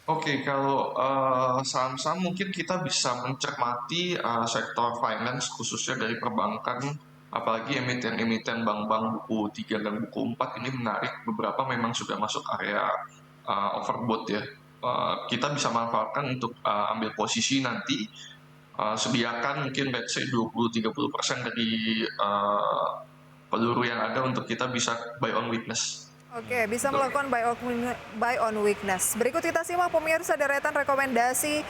Oke, kalau saham-saham mungkin kita bisa mencermati sektor finance khususnya dari perbankan, apalagi emiten-emiten bank-bank buku 3 dan buku 4 ini menarik. Beberapa memang sudah masuk area overbought ya. Kita bisa manfaatkan untuk ambil posisi nanti, sediakan mungkin let's say 20-30% dari peluru yang ada untuk kita bisa buy on weakness. Oke, bisa Gitu. melakukan buy on weakness. Berikut kita simak pemirsa deretan rekomendasi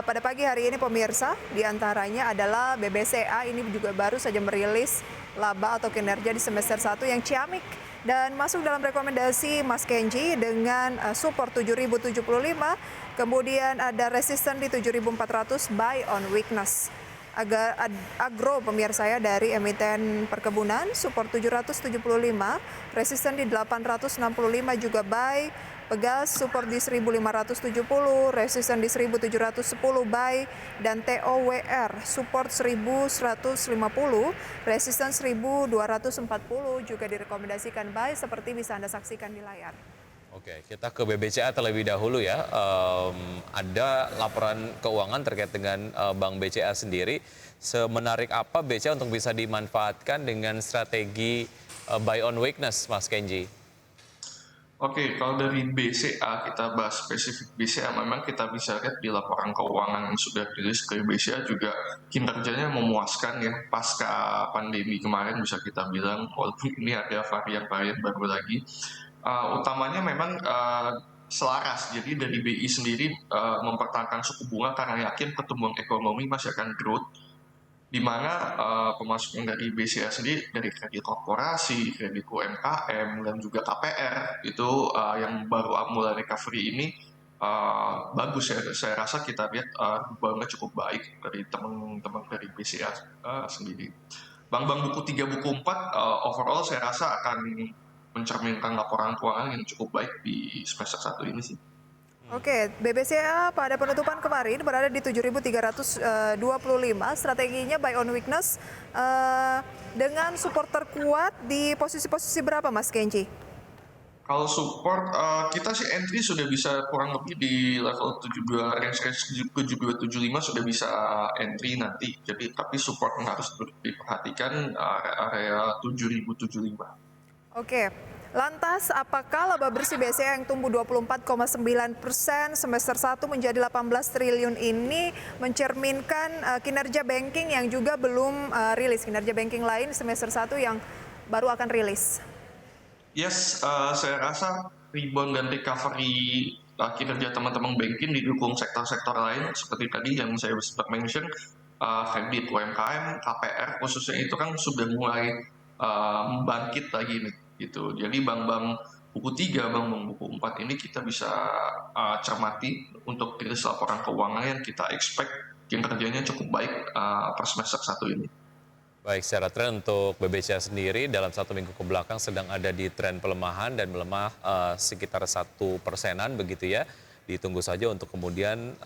pada pagi hari ini pemirsa. Di antaranya adalah BBCA, ini juga baru saja merilis laba atau kinerja di semester 1 yang ciamik. Dan masuk dalam rekomendasi Mas Kenji dengan support 7.075, kemudian ada resisten di 7.400 buy on weakness. Agro pemirsa ya dari emiten perkebunan support 775, resisten di 865 juga buy, Pegas support di 1570, resisten di 1710 buy, dan TOWR support 1150, resisten 1240 juga direkomendasikan buy seperti bisa Anda saksikan di layar. Oke, kita ke BBCA terlebih dahulu ya. Ada laporan keuangan terkait dengan Bank BCA sendiri. Semenarik apa BCA untuk bisa dimanfaatkan dengan strategi buy on weakness, Mas Kenji? Oke, kalau dari BCA kita bahas spesifik BCA, memang kita bisa lihat di laporan keuangan yang sudah dirilis ke BCA juga kinerjanya memuaskan ya pasca pandemi kemarin bisa kita bilang, walaupun ini ada varian-varian baru lagi. Utamanya memang selaras, jadi dari BI sendiri mempertahankan suku bunga karena yakin pertumbuhan ekonomi masih akan growth, di mana pemasukan dari BCA sendiri dari kredit korporasi, kredit UMKM, dan juga KPR itu yang baru mulai recovery ini bagus ya. Saya rasa kita lihat reboundnya cukup baik dari teman-teman dari BCA sendiri. Bank-bank buku 3, buku 4 overall saya rasa akan mencerminkan laporan keuangan yang cukup baik di semester 1 ini sih. Oke, BBCA pada penutupan kemarin berada di 7.325, strateginya buy on weakness dengan support terkuat di posisi-posisi berapa Mas Kenji? Kalau support, kita sih entry sudah bisa kurang lebih di level 72, range 72-75 sudah bisa entry nanti. Jadi tapi support yang harus diperhatikan area 7.075. Oke, lantas apakah laba bersih BCA yang tumbuh 24,9% semester 1 menjadi 18 triliun ini mencerminkan kinerja banking yang juga belum rilis, kinerja banking lain semester 1 yang baru akan rilis? Yes, saya rasa rebound dan recovery kinerja teman-teman banking didukung sektor-sektor lain seperti tadi yang saya sempat mention, kredit UMKM, KPR khususnya itu kan sudah mulai bangkit lagi nih gitu. Jadi bank-bank buku 3, bank-bank buku 4 ini kita bisa cermati untuk rilis laporan keuangan yang kita expect kinerjanya cukup baik per semester 1 ini. Baik, secara tren untuk BBCA sendiri dalam 1 minggu kebelakang sedang ada di tren pelemahan dan melemah sekitar 1%-an begitu ya. Ditunggu saja untuk kemudian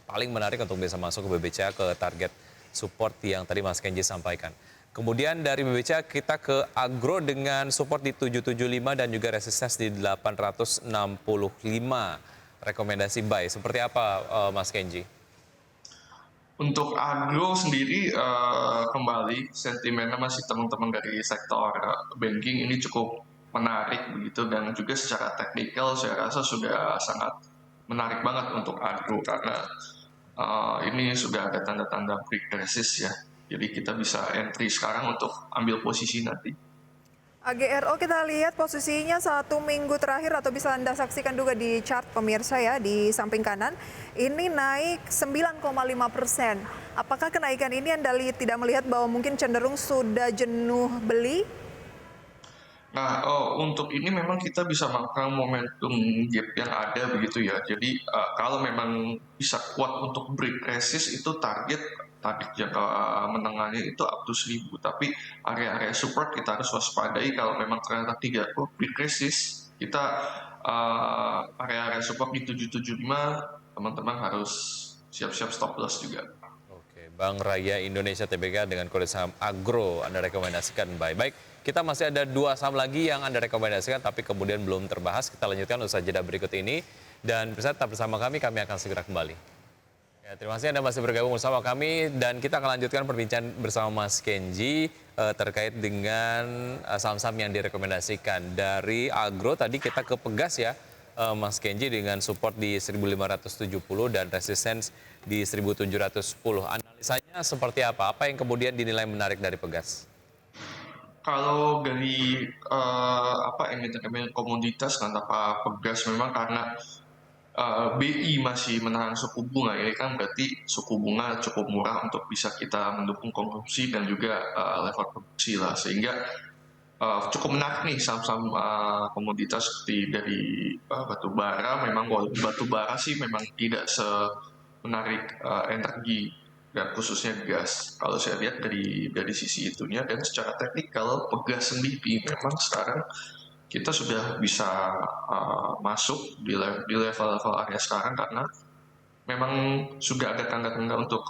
paling menarik untuk bisa masuk ke BBCA ke target support yang tadi Mas Kenji sampaikan. Kemudian dari BBCA kita ke Agro dengan support di 775 dan juga resistance di 865. Rekomendasi buy. Seperti apa Mas Kenji? Untuk agro sendiri kembali sentimennya masih teman-teman dari sektor banking ini cukup menarik begitu, dan juga secara teknikal saya rasa sudah sangat menarik banget untuk agro karena ini sudah ada tanda-tanda break resist ya. Jadi kita bisa entry sekarang untuk ambil posisi nanti. AGRO kita lihat posisinya 1 minggu terakhir atau bisa Anda saksikan juga di chart pemirsa ya di samping kanan. Ini naik 9,5%. Apakah kenaikan ini Anda tidak melihat bahwa mungkin cenderung sudah jenuh beli? Nah, untuk ini memang kita bisa melakukan momentum gap yang ada begitu ya. Jadi kalau memang bisa kuat untuk break resist itu target jangka menengahnya itu up to 1.000. Tapi area-area support kita harus waspadai kalau memang ternyata tidak kuat break resist. Kita area-area support di 775 teman-teman harus siap-siap stop loss juga. Oke, Bank Raya Indonesia Tbk dengan kode saham Agro Anda rekomendasikan buy. Baik, kita masih ada 2 saham lagi yang Anda rekomendasikan tapi kemudian belum terbahas. Kita lanjutkan usaha jeda berikut ini Dan pemirsa tetap bersama kami akan segera kembali. Ya, terima kasih Anda masih bergabung bersama kami dan kita akan lanjutkan perbincangan bersama Mas Kenji terkait dengan saham-saham yang direkomendasikan. Dari agro tadi kita ke Pegas ya, Mas Kenji, dengan support di 1.570 dan resistance di 1.710. Analisanya seperti apa? Apa yang kemudian dinilai menarik dari Pegas? Kalau dari emiten komoditas kenapa Pegas memang karena BI masih menahan suku bunga, ini kan berarti suku bunga cukup murah untuk bisa kita mendukung konsumsi dan juga level produksi lah, sehingga cukup menarik nih saham-saham komoditas seperti dari batu bara. Memang walaupun batu bara sih memang tidak semenarik energi dan khususnya gas. Kalau saya lihat dari sisi itunya dan secara teknikal Pegas sendiri memang sekarang kita sudah bisa masuk di level-level area sekarang karena memang sudah ada tanda-tanda untuk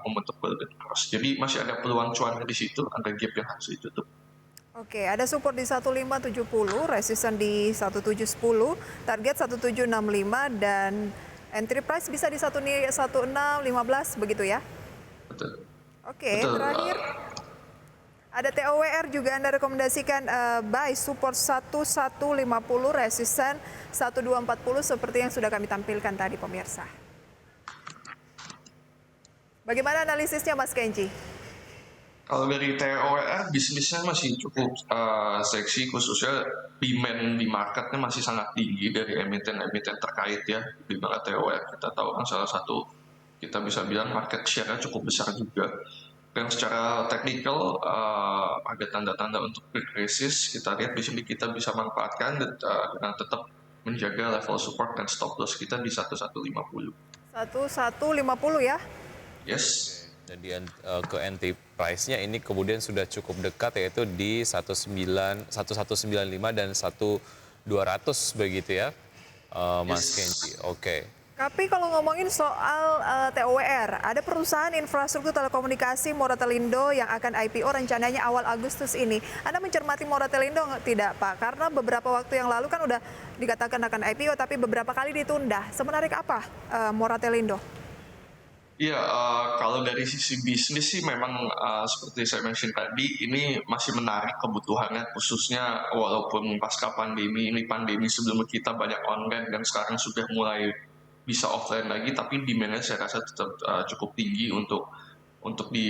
membentuk golden cross. Jadi masih ada peluang cuan di situ, ada gap yang harus ditutup. Oke, ada support di 1570, resisten di 1710, target 1765 dan entry price bisa di 1615 begitu ya? Betul. Oke, Betul. terakhir ada TOWR juga Anda rekomendasikan buy support 1150, resisten 1240 seperti yang sudah kami tampilkan tadi pemirsa. Bagaimana analisisnya Mas Kenji? Kalau dari TOWR, bisnisnya masih cukup seksi, khususnya demand di marketnya masih sangat tinggi dari emiten-emiten terkait ya. Di mana TOWR kita tahu kan salah satu, kita bisa bilang market share-nya cukup besar juga. Dan secara teknikal ada tanda-tanda untuk break resist. Kita lihat di sini kita bisa manfaatkan dengan tetap menjaga level support dan stop loss kita di 1150. 1150 ya? Yes. Jadi ke entry price-nya ini kemudian sudah cukup dekat, yaitu di 1195 dan 1200 begitu ya, Mas Kenji. Oke. Tapi kalau ngomongin soal TOWR, ada perusahaan infrastruktur telekomunikasi Moratelindo yang akan IPO rencananya awal Agustus ini. Anda mencermati Moratelindo tidak, Pak? Karena beberapa waktu yang lalu kan udah dikatakan akan IPO, tapi beberapa kali ditunda. Semenarik apa Moratelindo? Iya, kalau dari sisi bisnis sih memang seperti saya mention tadi, ini masih menarik kebutuhannya, khususnya walaupun pasca pandemi, ini pandemi sebelum kita banyak online dan sekarang sudah mulai bisa offline lagi, tapi demand-nya saya rasa tetap cukup tinggi untuk di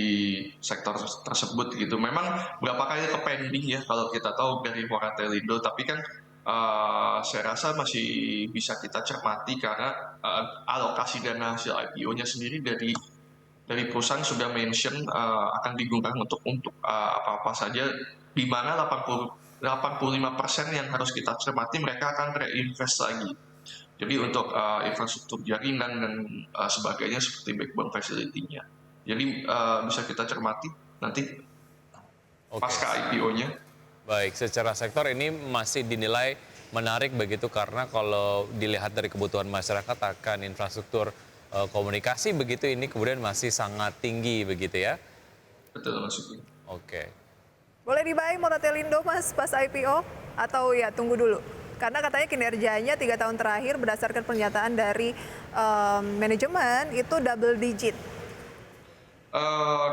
sektor tersebut gitu. Memang berapa kali ke pending ya kalau kita tahu dari Moratelindo, tapi kan saya rasa masih bisa kita cermati karena alokasi dana hasil IPO-nya sendiri dari perusahaan sudah mention akan digunakan untuk apa-apa saja, di mana 85% yang harus kita cermati mereka akan reinvest lagi. Jadi untuk infrastruktur jaringan dan sebagainya seperti backbone facility-nya. Jadi bisa kita cermati nanti pasca IPO-nya. Baik, secara sektor ini masih dinilai menarik begitu karena kalau dilihat dari kebutuhan masyarakat akan infrastruktur komunikasi begitu, ini kemudian masih sangat tinggi begitu ya? Betul, maksudnya. Oke. Boleh dibuy Moratelindo Mas pas IPO atau ya tunggu dulu? Karena katanya kinerjanya 3 tahun terakhir berdasarkan pernyataan dari manajemen itu double digit.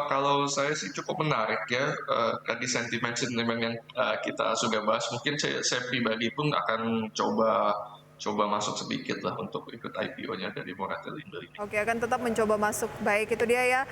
Kalau saya sih cukup menarik ya, tadi sentimen yang kita sudah bahas. Mungkin saya pribadi pun akan coba masuk sedikit lah untuk ikut IPO-nya dari Moratelindo ini. Oke, akan tetap mencoba masuk. Baik, itu dia ya.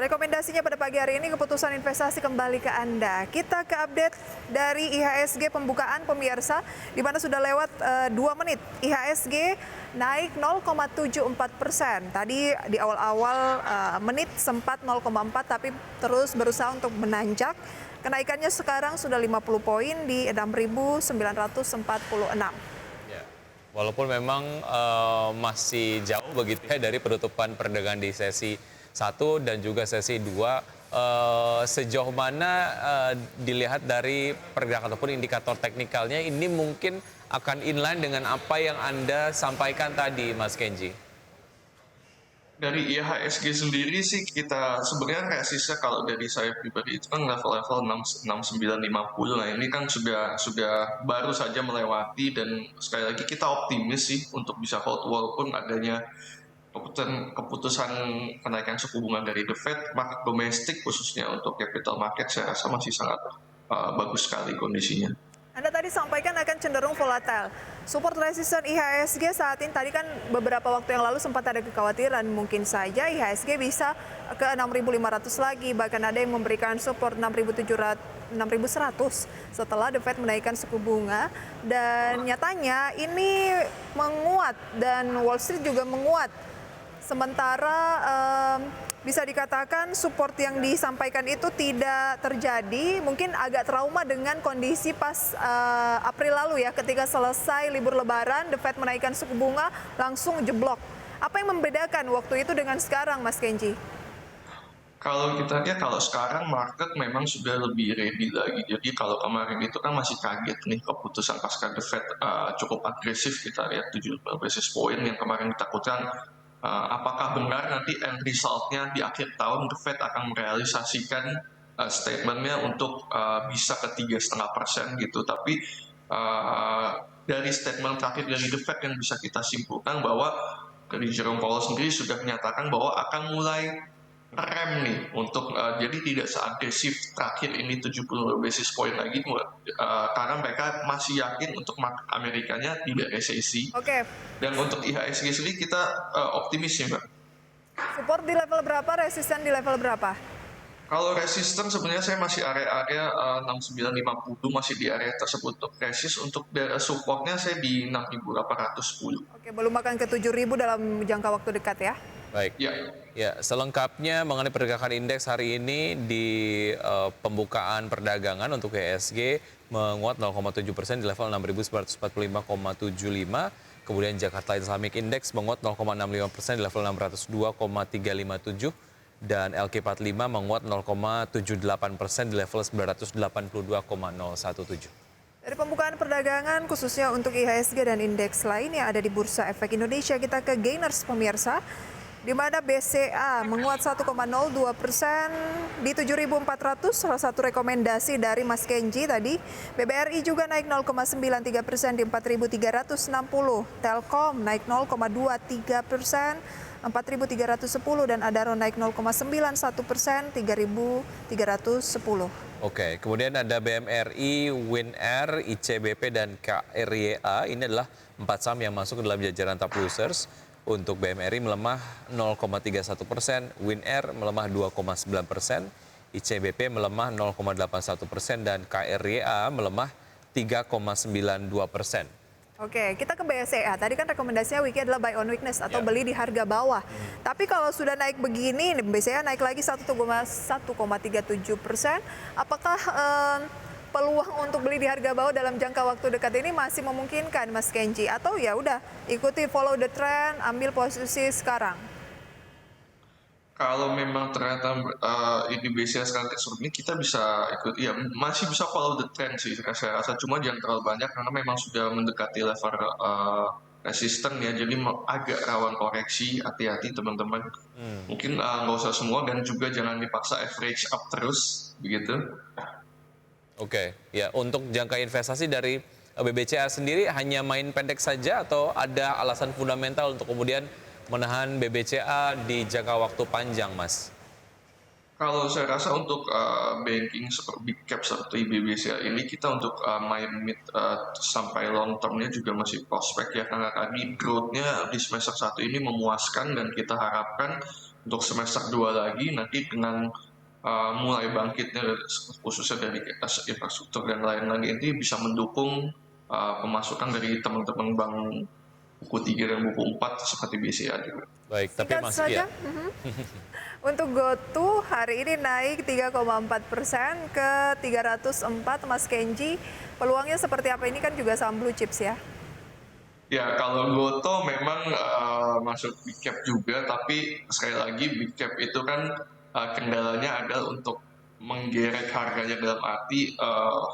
Rekomendasinya pada pagi hari ini, keputusan investasi kembali ke Anda. Kita ke update dari IHSG pembukaan pemirsa, di mana sudah lewat 2 menit. IHSG naik 0,74%. Tadi di awal-awal menit sempat 0,4, tapi terus berusaha untuk menanjak. Kenaikannya sekarang sudah 50 poin di 6.946. Ya. Walaupun memang masih jauh begitu ya dari penutupan perdagangan di sesi 1 dan juga sesi 2, sejauh mana dilihat dari pergerakan ataupun indikator teknikalnya ini mungkin akan inline dengan apa yang Anda sampaikan tadi, Mas Kenji? Dari IHSG sendiri sih kita sebenarnya resistnya kalau dari saya pribadi itu kan level-level 6950. Nah ini kan sudah baru saja melewati dan sekali lagi kita optimis sih untuk bisa hold walaupun adanya keputusan kenaikan suku bunga dari The Fed. Market domestik khususnya untuk capital market saya rasa masih sangat bagus sekali kondisinya. Anda tadi sampaikan akan cenderung volatile. Support resisten IHSG saat ini tadi kan beberapa waktu yang lalu sempat ada kekhawatiran mungkin saja IHSG bisa ke 6.500 lagi, bahkan ada yang memberikan support 6.100 setelah The Fed menaikkan suku bunga, dan nyatanya ini menguat dan Wall Street juga menguat. Sementara bisa dikatakan support yang disampaikan itu tidak terjadi, mungkin agak trauma dengan kondisi pas April lalu ya, ketika selesai libur lebaran, The Fed menaikkan suku bunga, langsung jeblok. Apa yang membedakan waktu itu dengan sekarang, Mas Kenji? Kalau kita lihat, kalau sekarang market memang sudah lebih ready lagi. Jadi kalau kemarin itu kan masih kaget nih keputusan pasca The Fed cukup agresif, kita lihat 70 basis point yang kemarin ditakutkan. Apakah benar nanti end result-nya di akhir tahun The Fed akan merealisasikan statement-nya untuk bisa ke 3,5% gitu. Tapi dari statement terakhir dari The Fed yang bisa kita simpulkan bahwa dari Jerome Powell sendiri sudah menyatakan bahwa akan mulai rem nih untuk jadi tidak seagresif terakhir ini 70 basis point lagi karena mereka masih yakin untuk market Amerikanya tidak resesi. Oke. Dan untuk IHSG sendiri kita optimis ya Mbak. Support di level berapa, resisten di level berapa? Kalau resisten sebenarnya saya masih area-area 6950 masih di area tersebut untuk resist. Untuk supportnya saya di 6810. Oke, belum akan ke 7.000 dalam jangka waktu dekat ya? Baik. Ya. Ya, selengkapnya mengenai pergerakan indeks hari ini di pembukaan perdagangan untuk IHSG menguat 0,7% di level 6.945,75. Kemudian Jakarta Islamic Index menguat 0,65% di level 602,357. Dan LQ45 menguat 0,78% di level 982,017. Dari pembukaan perdagangan khususnya untuk IHSG dan indeks lain yang ada di Bursa Efek Indonesia, kita ke gainers pemirsa, di mana BCA menguat 1,02% di 7.400, salah satu rekomendasi dari Mas Kenji tadi. BBRI juga naik 0,93% di 4.360, Telkom naik 0,23%, 4.310, dan Adaro naik 0,91%, 3.310. Oke, kemudian ada BMRI, WinAir, ICBP, dan KRYA. Ini adalah 4 saham yang masuk ke dalam jajaran top losers. Untuk BMRI melemah 0,31%, WinAir melemah 2,9%, ICBP melemah 0,81%, dan KRYA melemah 3,92%. Oke, kita ke BCA. Tadi kan rekomendasinya Wiki adalah buy on weakness atau beli di harga bawah. Tapi kalau sudah naik begini, BCA naik lagi 1,37%. Apakah peluang untuk beli di harga bawah dalam jangka waktu dekat ini masih memungkinkan, Mas Kenji? Atau ya udah ikuti follow the trend, ambil posisi sekarang? Kalau memang ternyata ini BCA sekarang seperti ini, kita bisa ikut, ya masih bisa follow the trend sih saya rasa, cuma jangan terlalu banyak karena memang sudah mendekati level resisten ya, jadi agak rawan koreksi, hati-hati teman-teman. Mungkin nggak usah semua dan juga jangan dipaksa average up terus begitu. Oke, ya untuk jangka investasi dari BBCA sendiri hanya main pendek saja atau ada alasan fundamental untuk kemudian menahan BBCA di jangka waktu panjang, Mas? Kalau saya rasa untuk banking seperti big cap seperti BBCA ini, kita untuk main mid sampai long termnya juga masih prospek ya, karena tadi growth-nya di semester 1 ini memuaskan dan kita harapkan untuk semester 2 lagi nanti dengan mulai bangkitnya khususnya dari infrastruktur dan lain-lain ini bisa mendukung pemasukan dari teman-teman bank buku 3 dan buku 4 seperti BCA juga. Baik, tapi Singkat masih saja. ya. Untuk GoTo hari ini naik 3,4% ke 304, Mas Kenji. Peluangnya seperti apa? Ini kan juga saham blue chips ya? Ya, kalau GoTo memang masuk big cap juga, tapi sekali lagi big cap itu kan kendalanya adalah untuk menggerek harganya dalam arti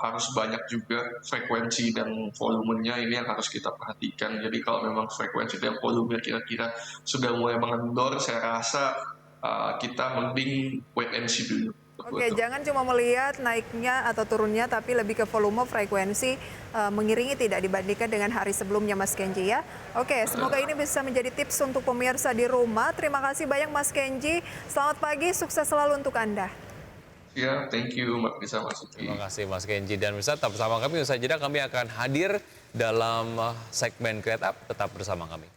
harus banyak juga frekuensi dan volumenya ini yang harus kita perhatikan. Jadi kalau memang frekuensi dan volume kira-kira sudah mulai mengendor, saya rasa kita mending wait and see dulu. Oke, jangan cuma melihat naiknya atau turunnya, tapi lebih ke volume, frekuensi, mengiringi tidak dibandingkan dengan hari sebelumnya, Mas Kenji ya. Oke, semoga ini bisa menjadi tips untuk pemirsa di rumah. Terima kasih banyak Mas Kenji. Selamat pagi, sukses selalu untuk Anda. Ya, thank you Mbak Bisa Mas Uki. Terima kasih Mas Kenji dan bisa tetap bersama kami. Usai jeda kami akan hadir dalam segmen Create Up. Tetap bersama kami.